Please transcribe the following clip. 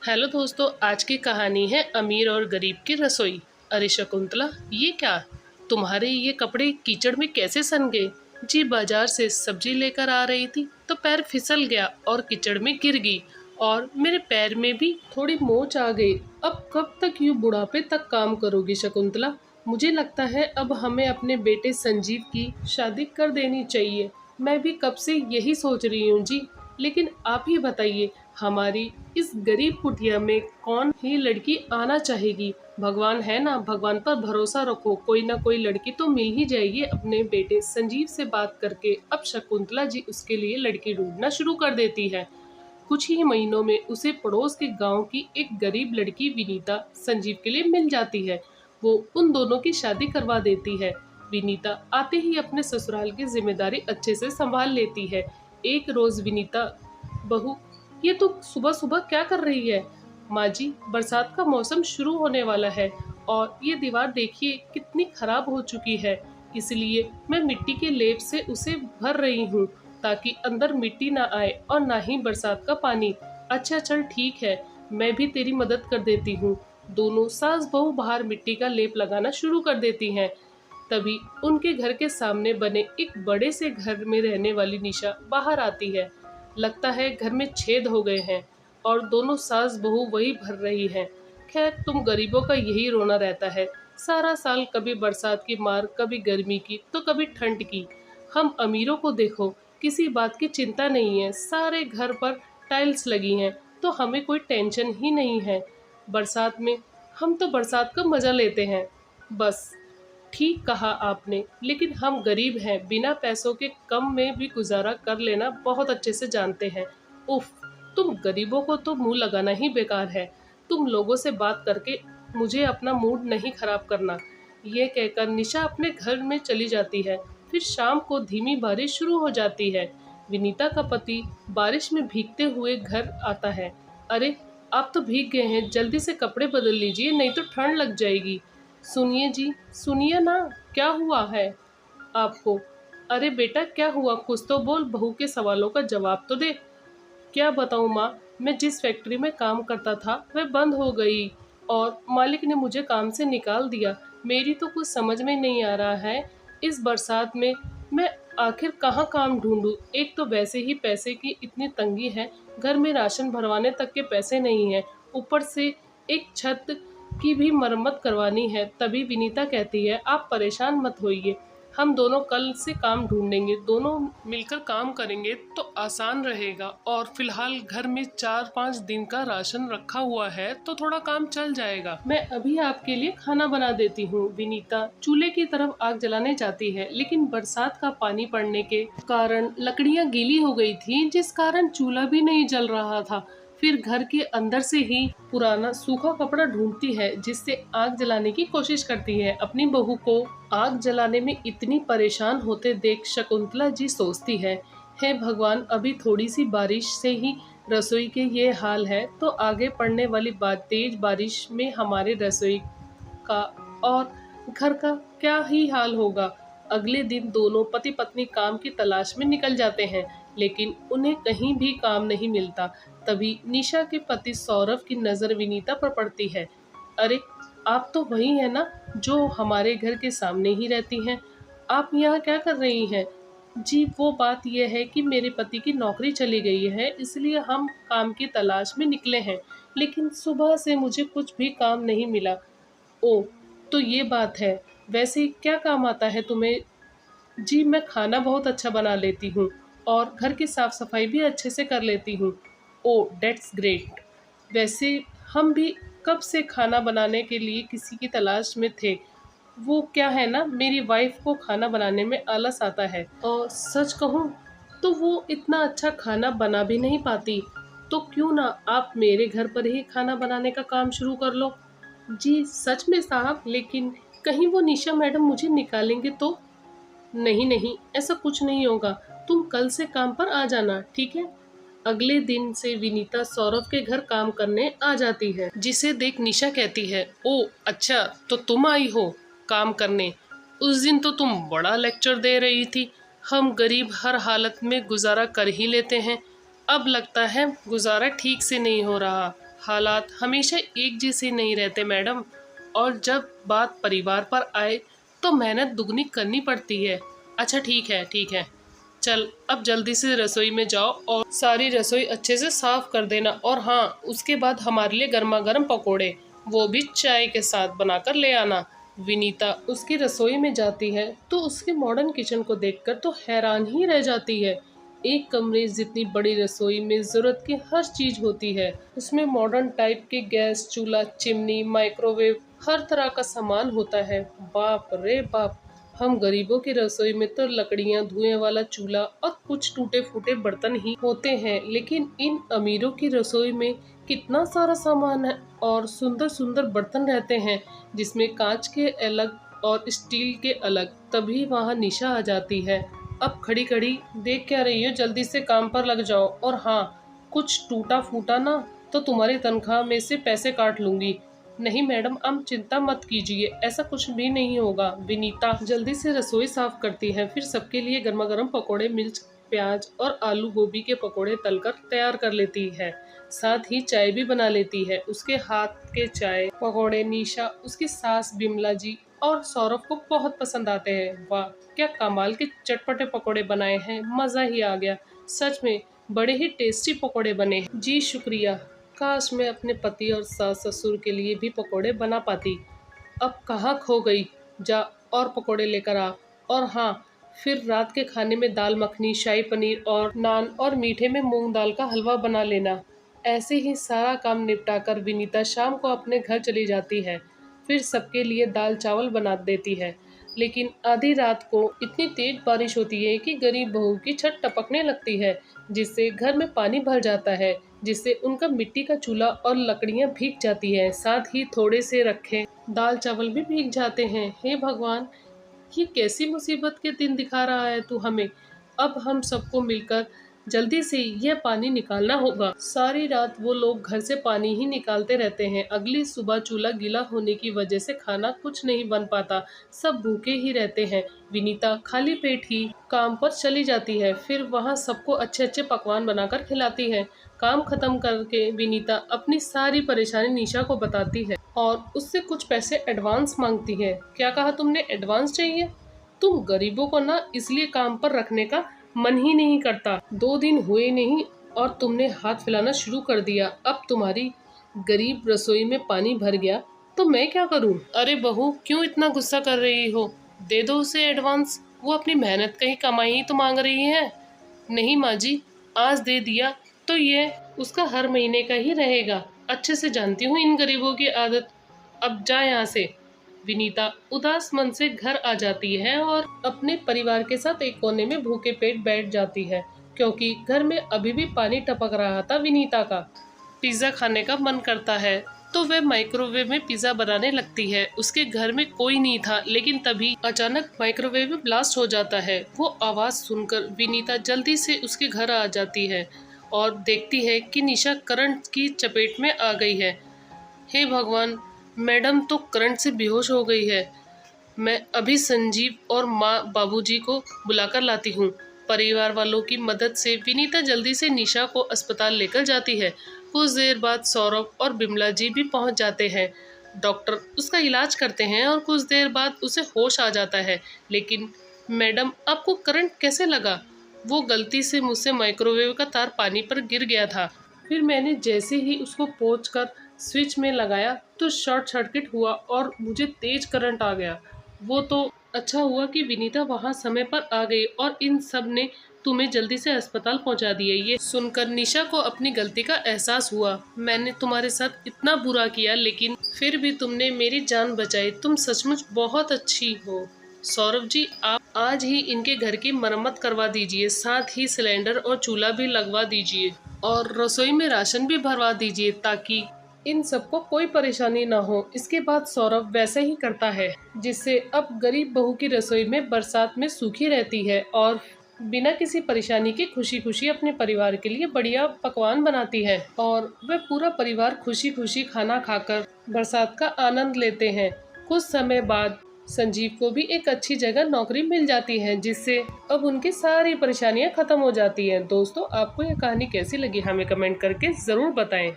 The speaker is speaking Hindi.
हेलो दोस्तों, आज की कहानी है अमीर और गरीब की रसोई। अरे शकुंतला, ये क्या? तुम्हारे ये कपड़े कीचड़ में कैसे सन गए? जी, बाजार से सब्जी लेकर आ रही थी तो पैर फिसल गया और कीचड़ में गिर गई और मेरे पैर में भी थोड़ी मोच आ गई। अब कब तक यूँ बुढ़ापे तक काम करोगी शकुंतला? मुझे लगता है अब हमें अपने बेटे संजीव की शादी कर देनी चाहिए। मैं भी कब से यही सोच रही हूँ जी। लेकिन आप ही बताइए, हमारी इस गरीब कुटिया में कौन ही लड़की आना चाहेगी? भगवान है ना, भगवान पर भरोसा रखो, कोई ना कोई लड़की तो मिल ही जाएगी। अपने बेटे संजीव से बात करके अब शकुंतला जी उसके लिए लड़की ढूंढना शुरू कर देती है। कुछ ही महीनों में उसे पड़ोस के गांव की एक गरीब लड़की विनीता संजीव के लिए मिल जाती है। वो उन दोनों की शादी करवा देती है। विनीता आते ही अपने ससुराल की जिम्मेदारी अच्छे से संभाल लेती है। एक रोज विनीता, बहू, ये तो सुबह सुबह क्या कर रही है? माँ जी, बरसात का मौसम शुरू होने वाला है और ये दीवार देखिए कितनी खराब हो चुकी है। इसलिए मैं मिट्टी के लेप से उसे भर रही हूँ ताकि अंदर मिट्टी ना आए और ना ही बरसात का पानी। अच्छा चल ठीक है, मैं भी तेरी मदद कर देती हूँ। दोनों सास बहू बाहर मिट्टी का लेप लगाना शुरू कर देती हैं। तभी उनके घर के सामने बने एक बड़े से घर में रहने वाली निशा बाहर आती है। लगता है घर में छेद हो गए हैं और दोनों सास बहू वही भर रही हैं। खैर, तुम गरीबों का यही रोना रहता है सारा साल, कभी बरसात की मार, कभी गर्मी की तो कभी ठंड की। हम अमीरों को देखो, किसी बात की चिंता नहीं है, सारे घर पर टाइल्स लगी हैं तो हमें कोई टेंशन ही नहीं है। बरसात में हम तो बरसात का मजा लेते हैं बस। ठीक कहा आपने, लेकिन हम गरीब हैं, बिना पैसों के कम में भी गुजारा कर लेना बहुत अच्छे से जानते हैं। उफ, तुम गरीबों को तो मुंह लगाना ही बेकार है। तुम लोगों से बात करके मुझे अपना मूड नहीं खराब करना। ये कहकर निशा अपने घर में चली जाती है। फिर शाम को धीमी बारिश शुरू हो जाती है। विनीता का पति बारिश में भीगते हुए घर आता है। अरे, आप तो भीग गए हैं, जल्दी से कपड़े बदल लीजिए, नहीं तो ठंड लग जाएगी। सुनिए जी, सुनिए ना, क्या हुआ है आपको? अरे बेटा, क्या हुआ? कुछ तो बोल, बहू के सवालों का जवाब तो दे। क्या बताऊँ माँ, मैं जिस फैक्ट्री में काम करता था वह बंद हो गई और मालिक ने मुझे काम से निकाल दिया। मेरी तो कुछ समझ में नहीं आ रहा है, इस बरसात में मैं आखिर कहाँ काम ढूंढूं। एक तो वैसे ही पैसे की इतनी तंगी है, घर में राशन भरवाने तक के पैसे नहीं हैं, ऊपर से एक छत की भी मरम्मत करवानी है। तभी विनीता कहती है, आप परेशान मत होइए, हम दोनों कल से काम ढूंढेंगे, दोनों मिलकर काम करेंगे तो आसान रहेगा। और फिलहाल घर में 4-5 दिन का राशन रखा हुआ है तो थोड़ा काम चल जाएगा। मैं अभी आपके लिए खाना बना देती हूँ। विनीता चूल्हे की तरफ आग जलाने जाती है, लेकिन बरसात का पानी पड़ने के कारण लकड़ियाँ गीली हो गई थी, जिस कारण चूल्हा भी नहीं जल रहा था। फिर घर के अंदर से ही पुराना सूखा कपड़ा ढूंढती है जिससे आग जलाने की कोशिश करती है। अपनी बहू को आग जलाने में इतनी परेशान होते देख शकुंतला जी सोचती है, हे भगवान, अभी थोड़ी सी बारिश से ही रसोई के ये हाल है तो आगे पड़ने वाली तेज बारिश में हमारे रसोई का और घर का क्या ही हाल होगा। अगले दिन दोनों पति पत्नी काम की तलाश में निकल जाते हैं, लेकिन उन्हें कहीं भी काम नहीं मिलता। तभी निशा के पति सौरभ की नज़र विनीता पर पड़ती है। अरे, आप तो वही है ना जो हमारे घर के सामने ही रहती हैं, आप यहाँ क्या कर रही हैं? जी, वो बात यह है कि मेरे पति की नौकरी चली गई है, इसलिए हम काम की तलाश में निकले हैं, लेकिन सुबह से मुझे कुछ भी काम नहीं मिला। ओह! तो ये बात है। वैसे क्या काम आता है तुम्हें? जी, मैं खाना बहुत अच्छा बना लेती हूँ और घर की साफ-सफाई भी अच्छे से कर लेती हूँ। ओह! That's great. वैसे हम भी कब से खाना बनाने के लिए किसी की तलाश में थे। वो क्या है ना, मेरी वाइफ़ को खाना बनाने में आलस आता है और सच कहूँ तो वो इतना अच्छा खाना बना भी नहीं पाती। तो क्यों ना आप मेरे घर पर ही खाना बनाने का काम शुरू कर लो? जी, सच में साहब, लेकिन कहीं वो निशा मैडम मुझे निकालेंगे तो? नहीं नहीं, ऐसा कुछ नहीं होगा, तुम कल से काम पर आ जाना, ठीक है? अगले दिन से विनीता सौरभ के घर काम करने आ जाती है, जिसे देख निशा कहती है, ओ अच्छा, तो तुम आई हो काम करने। उस दिन तो तुम बड़ा लेक्चर दे रही थी, हम गरीब हर हालत में गुजारा कर ही लेते हैं, अब लगता है गुजारा ठीक से नहीं हो रहा। हालात हमेशा एक जैसे नहीं रहते मैडम, और जब बात परिवार पर आए तो मेहनत दुगनी करनी पड़ती है। अच्छा ठीक है ठीक है, चल अब जल्दी से रसोई में जाओ और सारी रसोई अच्छे से साफ कर देना। और हाँ, उसके बाद हमारे लिए गर्मा गर्म पकोड़े, वो भी चाय के साथ बनाकर ले आना। विनीता उसकी रसोई में जाती है तो उसके मॉडर्न किचन को देखकर तो हैरान ही रह जाती है। एक कमरे जितनी बड़ी रसोई में जरूरत की हर चीज होती है। उसमें मॉडर्न टाइप के गैस चूल्हा, चिमनी, माइक्रोवेव, हर तरह का सामान होता है। बाप रे बाप, हम गरीबों की रसोई में तो लकड़ियां, धुएं वाला चूल्हा और कुछ टूटे फूटे बर्तन ही होते हैं, लेकिन इन अमीरों की रसोई में कितना सारा सामान है और सुंदर सुंदर बर्तन रहते हैं, जिसमें कांच के अलग और स्टील के अलग। तभी वहाँ निशा आ जाती है। अब खड़ी खड़ी देख क्या रही हो, जल्दी से काम पर लग जाओ। और हाँ, कुछ टूटा फूटा ना तो तुम्हारी तनख्वाह में से पैसे काट लूंगी। नहीं मैडम, आप चिंता मत कीजिए, ऐसा कुछ भी नहीं होगा। विनीता जल्दी से रसोई साफ करती है, फिर सबके लिए गर्मा गर्म पकौड़े, मिर्च, प्याज और आलू गोभी के पकौड़े तलकर तैयार कर लेती है। साथ ही चाय भी बना लेती है। उसके हाथ के चाय पकौड़े निशा, उसकी सास बिमला जी और सौरभ को बहुत पसंद आते हैं। वाह, क्या कमाल के चटपटे पकौड़े बनाए हैं, मज़ा ही आ गया। सच में बड़े ही टेस्टी पकौड़े बने हैं। जी शुक्रिया। काश मैं अपने पति और सास ससुर के लिए भी पकौड़े बना पाती। अब कहाँ खो गई, जा और पकौड़े लेकर आ। और हाँ, फिर रात के खाने में दाल मखनी, शाही पनीर और नान और मीठे में मूंग दाल का हलवा बना लेना। ऐसे ही सारा काम निपटाकर विनीता शाम को अपने घर चली जाती है। फिर सबके लिए दाल चावल बना देती है। लेकिन आधी रात को इतनी तेज बारिश होती है कि गरीब बहू की छत टपकने लगती है, जिससे घर में पानी भर जाता है, जिससे उनका मिट्टी का चूल्हा और लकड़ियां भीग जाती है। साथ ही थोड़े से रखे दाल चावल भी भीग जाते हैं। हे भगवान, ये कैसी मुसीबत के दिन दिखा रहा है तू हमें। अब हम सबको मिलकर जल्दी से यह पानी निकालना होगा। सारी रात वो लोग घर से पानी ही निकालते रहते हैं। अगली सुबह चूल्हा गीला होने की वजह से खाना कुछ नहीं बन पाता, सब भूखे ही रहते हैं। विनीता खाली पेट ही काम पर चली जाती है, फिर वहाँ सबको अच्छे अच्छे पकवान बनाकर खिलाती है। काम खत्म करके विनीता अपनी सारी परेशानी निशा को बताती है और उससे कुछ पैसे एडवांस मांगती है। क्या कहा तुमने, एडवांस चाहिए? तुम गरीबों को ना इसलिए काम पर रखने का मन ही नहीं करता। 2 दिन हुए नहीं और तुमने हाथ फैलाना शुरू कर दिया। अब तुम्हारी गरीब रसोई में पानी भर गया तो मैं क्या करूं? अरे बहू, क्यों इतना गुस्सा कर रही हो? दे दो उसे एडवांस, वो अपनी मेहनत का ही कमाई ही तो मांग रही है। नहीं माँ जी, आज दे दिया तो ये उसका हर महीने का ही रहेगा। अच्छे से जानती हूँ इन गरीबों की आदत। अब जा यहाँ से। विनीता उदास मन से घर आ जाती है और अपने परिवार के साथ एक कोने में भूखे पेट बैठ जाती है, क्योंकि घर में अभी भी पानी टपक रहा था। विनीता का पिज्ज़ा खाने का मन करता है तो वह माइक्रोवेव में पिज्ज़ा बनाने लगती है। उसके घर में कोई नहीं था, लेकिन तभी अचानक माइक्रोवेव में ब्लास्ट हो जाता है। वो आवाज़ सुनकर विनीता जल्दी से उसके घर आ जाती है और देखती है कि निशा करंट की चपेट में आ गई है। हे भगवान, मैडम तो करंट से बेहोश हो गई है। मैं अभी संजीव और माँ बाबूजी को बुलाकर लाती हूँ। परिवार वालों की मदद से विनीता जल्दी से निशा को अस्पताल लेकर जाती है। कुछ देर बाद सौरभ और बिमला जी भी पहुँच जाते हैं। डॉक्टर उसका इलाज करते हैं और कुछ देर बाद उसे होश आ जाता है। लेकिन मैडम, आपको करंट कैसे लगा? वो गलती से मुझसे माइक्रोवेव का तार पानी पर गिर गया था। फिर मैंने जैसे ही उसको पोंछकर स्विच में लगाया तो शॉर्ट सर्किट हुआ और मुझे तेज करंट आ गया। वो तो अच्छा हुआ कि विनीता वहाँ समय पर आ गई और इन सब ने तुम्हें जल्दी से अस्पताल पहुँचा दिए। ये सुनकर निशा को अपनी गलती का एहसास हुआ। मैंने तुम्हारे साथ इतना बुरा किया, लेकिन फिर भी तुमने मेरी जान बचाई। तुम सचमुच बहुत अच्छी हो। सौरभ जी, आप आज ही इनके घर की मरम्मत करवा दीजिए, साथ ही सिलेंडर और चूल्हा भी लगवा दीजिए और रसोई में राशन भी भरवा दीजिए, ताकि इन सबको कोई परेशानी ना हो। इसके बाद सौरभ वैसा ही करता है, जिससे अब गरीब बहू की रसोई में बरसात में सूखी रहती है और बिना किसी परेशानी के खुशी खुशी अपने परिवार के लिए बढ़िया पकवान बनाती है और वह पूरा परिवार खुशी खुशी खाना खाकर बरसात का आनंद लेते हैं। कुछ समय बाद संजीव को भी एक अच्छी जगह नौकरी मिल जाती है, जिससे अब उनकी सारी परेशानियां खत्म हो जाती हैं। दोस्तों, आपको यह कहानी कैसी लगी हमें कमेंट करके जरूर बताएं।